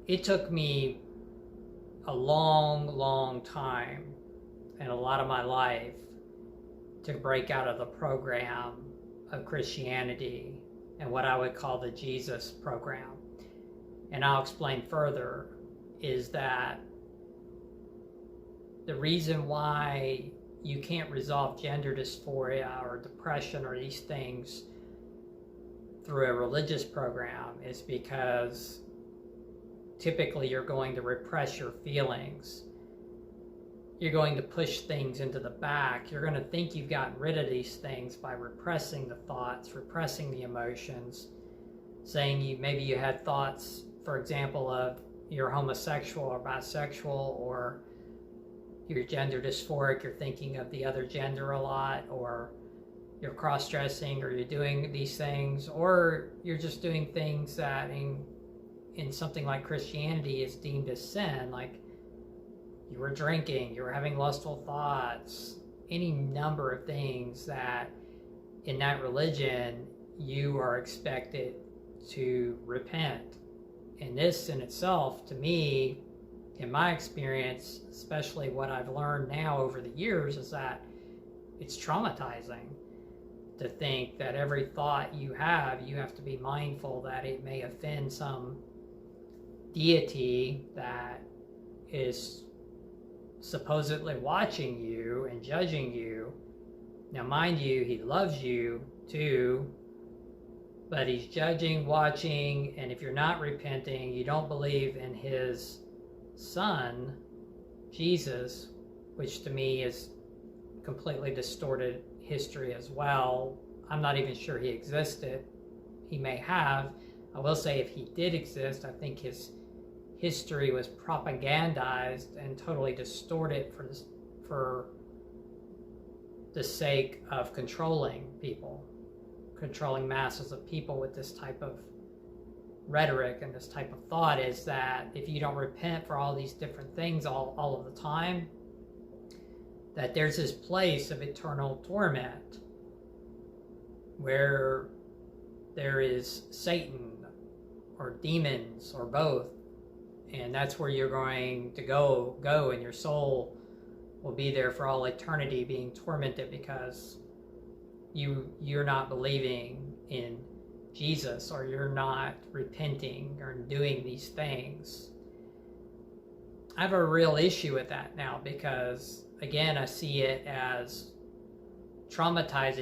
it took me a long time and a lot of my life to break out of the program of Christianity and what I would call the Jesus program. And I'll explain further, is that the reason why you can't resolve gender dysphoria or depression or these things through a religious program is because typically you're going to repress your feelings. You're going to push things into the back. You're going to think you've gotten rid of these things by repressing the thoughts, repressing the emotions, saying maybe you had thoughts, for example, of you're homosexual or bisexual, or you're gender dysphoric, you're thinking of the other gender a lot, or you're cross-dressing, or you're doing these things, or you're just doing things that in something like Christianity is deemed as sin, like you were drinking, you were having lustful thoughts, any number of things that in that religion you are expected to repent. And this in itself, to me, in my experience, especially what I've learned now over the years, is that it's traumatizing to think that every thought you have to be mindful that it may offend some deity that is supposedly watching you and judging you. Now, mind you, he loves you too, but he's judging, watching, and if you're not repenting, you don't believe in his son, Jesus, which to me is completely distorted history as well. I'm not even sure he existed. He may have. I will say if he did exist, I think his history was propagandized and totally distorted for the sake of controlling people, controlling masses of people with this type of rhetoric and this type of thought, is that if you don't repent for all these different things all of the time, that there's this place of eternal torment where there is Satan or demons or both, and that's where you're going to go and your soul will be there for all eternity being tormented because you're not believing in Jesus, or you're not repenting or doing these things. I have a real issue with that now because, again, I see it as traumatizing.